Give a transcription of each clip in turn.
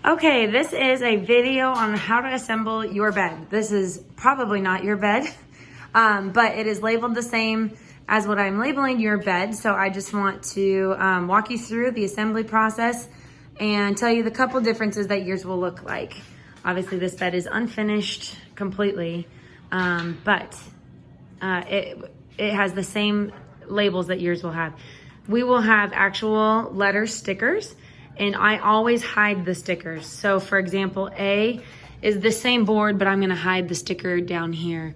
Okay, this is a video on how to assemble your bed. This is probably not your bed, but it is labeled the same as what I'm labeling your bed. So I just want to walk you through the assembly process and tell you the couple differences that yours will look like. Obviously this bed is unfinished completely, but it has the same labels that yours will have. We will have actual letter stickers, and I always hide the stickers. So for example, A is the same board, but I'm gonna hide the sticker down here.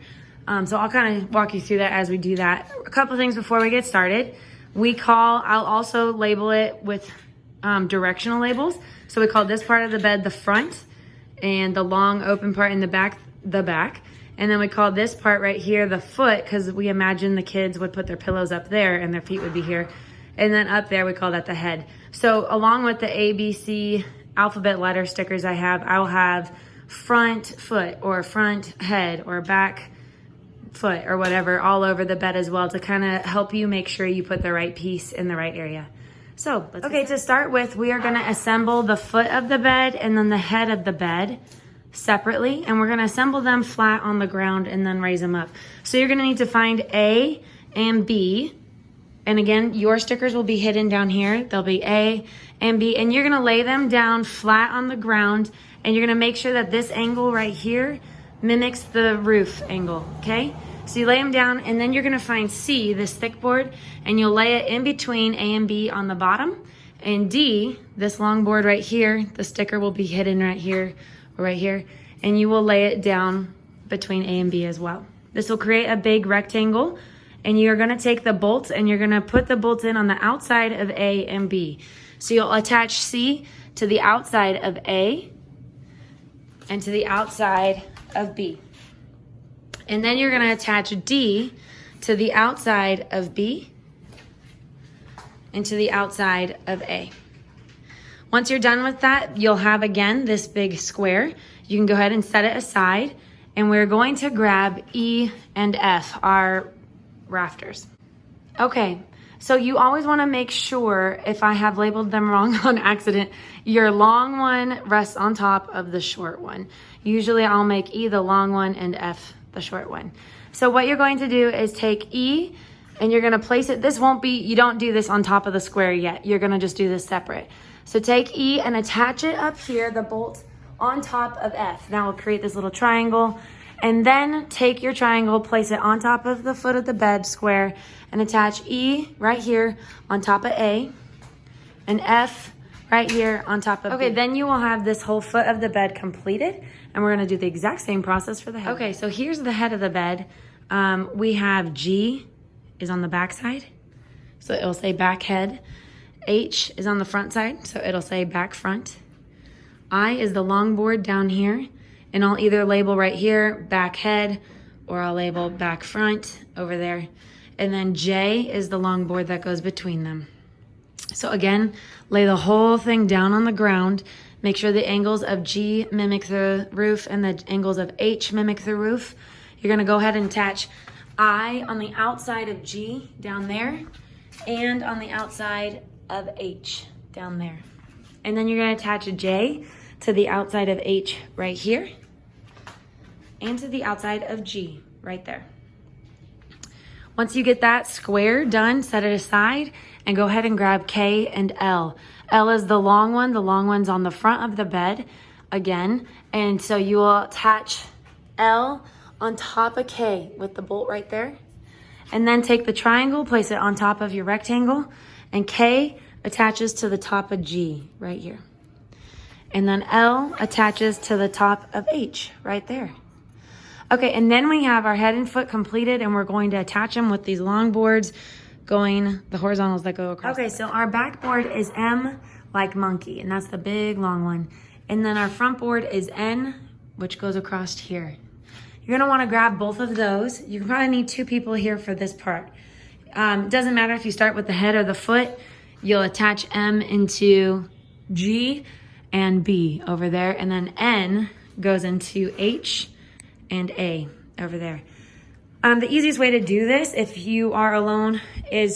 So I'll kind of walk you through that as we do that. A couple things before we get started. I'll also label it with directional labels. So we call this part of the bed the front, and the long open part in the back, the back. And then we call this part right here the foot, because we imagine the kids would put their pillows up there and their feet would be here. And then up there, we call that the head. So along with the ABC alphabet letter stickers I will have front foot or front head or back foot or whatever all over the bed as well, to kind of help you make sure you put the right piece in the right area. So, to start with, we are gonna assemble the foot of the bed and then the head of the bed separately, and we're gonna assemble them flat on the ground and then raise them up. So you're gonna need to find A and B. And again, your stickers will be hidden down here. There'll be A and B, and you're gonna lay them down flat on the ground, and you're gonna make sure that this angle right here mimics the roof angle, okay? So you lay them down, and then you're gonna find C, this thick board, and you'll lay it in between A and B on the bottom. And D, this long board right here, the sticker will be hidden right here or right here, and you will lay it down between A and B as well. This will create a big rectangle, and you're gonna take the bolts and you're gonna put the bolts in on the outside of A and B. So you'll attach C to the outside of A and to the outside of B. And then you're gonna attach D to the outside of B and to the outside of A. Once you're done with that, you'll have again this big square. You can go ahead and set it aside, and we're going to grab E and F, our rafters. Okay, so you always want to make sure, if I have labeled them wrong on accident, your long one rests on top of the short one. Usually I'll make E the long one and F the short one. So what you're going to do is take E and you're going to place it. You don't do this on top of the square yet. You're going to just do this separate. So take E and attach it up here, the bolt on top of F. Now we'll create this little triangle. And then take your triangle, place it on top of the foot of the bed square, and attach E right here on top of A, and F right here on top of B. Then you will have this whole foot of the bed completed, and we're gonna do the exact same process for the head. Okay, so here's the head of the bed. We have G is on the back side, so it'll say back head. H is on the front side, so it'll say back front. I is the long board down here, and I'll either label right here, back head, or I'll label back front over there. And then J is the long board that goes between them. So again, lay the whole thing down on the ground. Make sure the angles of G mimic the roof and the angles of H mimic the roof. You're gonna go ahead and attach I on the outside of G down there, and on the outside of H down there. And then you're gonna attach a J to the outside of H right here, and to the outside of G right there. Once you get that square done, set it aside and go ahead and grab K and L. L is the long one. The long one's on the front of the bed again. And so you will attach L on top of K with the bolt right there. And then take the triangle, place it on top of your rectangle, and K attaches to the top of G right here. And then L attaches to the top of H right there. Okay, and then we have our head and foot completed, and we're going to attach them with these long boards the horizontals that go across. Okay, so our back board is M like monkey, and that's the big long one. And then our front board is N, which goes across here. You're gonna wanna grab both of those. You probably need 2 people here for this part. It doesn't matter if you start with the head or the foot. You'll attach M into G and B over there, and then N goes into H and A over there. The easiest way to do this, if you are alone,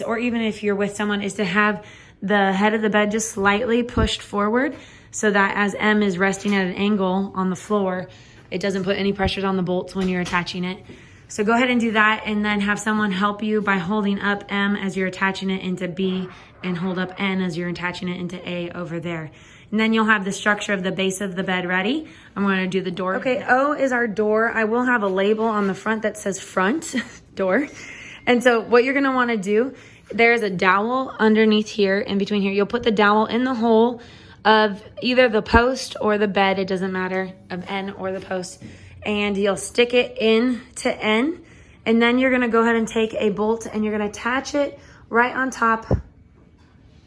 or even if you're with someone, is to have the head of the bed just slightly pushed forward so that as M is resting at an angle on the floor, it doesn't put any pressures on the bolts when you're attaching it. So go ahead and do that, and then have someone help you by holding up M as you're attaching it into B, and hold up N as you're attaching it into A over there. And then you'll have the structure of the base of the bed ready. I'm gonna do the door. Okay, O is our door. I will have a label on the front that says front door. And so what you're gonna wanna do, there's a dowel underneath here, in between here. You'll put the dowel in the hole of either the post or the bed, it doesn't matter, of N or the post. And you'll stick it in to N. And then you're gonna go ahead and take a bolt and you're gonna attach it right on top.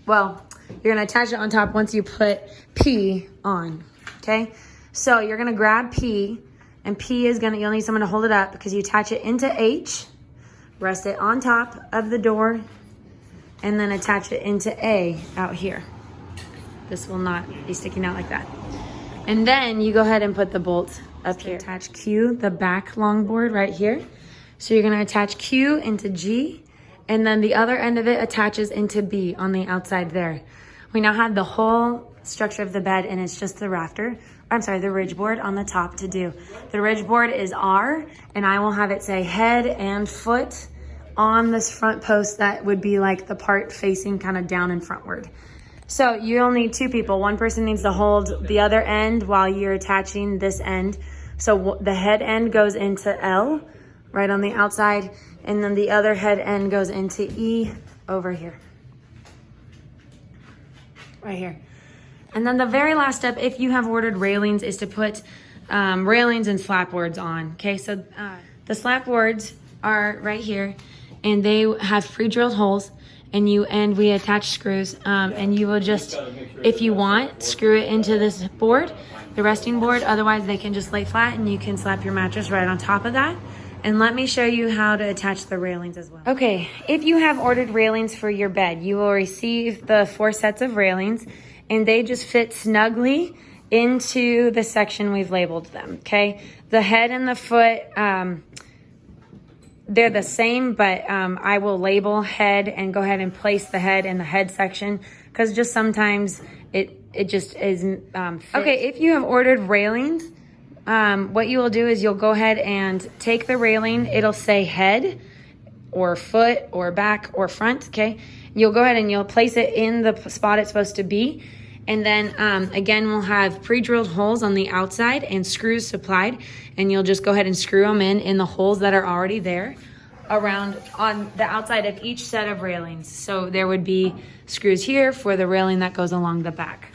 Well, you're gonna attach it on top once you put P on, okay? So you're gonna grab P, and P is you'll need someone to hold it up because you attach it into H, rest it on top of the door, and then attach it into A out here. This will not be sticking out like that. And then you go ahead and put the bolt up here. Attach Q, the back longboard right here. So you're gonna attach Q into G, and then the other end of it attaches into B on the outside there. We now have the whole structure of the bed, and it's just the the ridge board on the top to do. The ridge board is R, and I will have it say head and foot on this front post that would be like the part facing kind of down and frontward. So you'll need two people. One person needs to hold the other end while you're attaching this end. So the head end goes into L right on the outside, and then the other head end goes into E over here. Right here. And then the very last step, if you have ordered railings, is to put railings and slat boards on. Okay, so the slat boards are right here, and they have pre-drilled holes, and we attach screws, and you will just, if you want, screw it into this board, the resting board. Otherwise, they can just lay flat, and you can slap your mattress right on top of that. And let me show you how to attach the railings as well. Okay, if you have ordered railings for your bed, you will receive the 4 sets of railings, and they just fit snugly into the section we've labeled them, okay? The head and the foot, they're the same, but I will label head and go ahead and place the head in the head section, because just sometimes it just is Okay, if you have ordered railings, what you will do is you'll go ahead and take the railing. It'll say head or foot or back or front, okay? You'll go ahead and you'll place it in the spot it's supposed to be. And then again, we'll have pre-drilled holes on the outside and screws supplied. And you'll just go ahead and screw them in the holes that are already there around on the outside of each set of railings. So there would be screws here for the railing that goes along the back.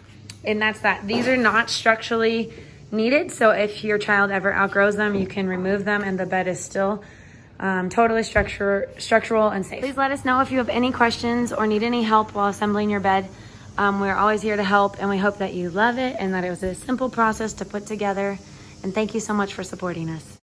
And that's that. These are not structurally needed, so if your child ever outgrows them, you can remove them, and the bed is still totally structural and safe. Please let us know if you have any questions or need any help while assembling your bed. We're always here to help, and we hope that you love it and that it was a simple process to put together. And thank you so much for supporting us.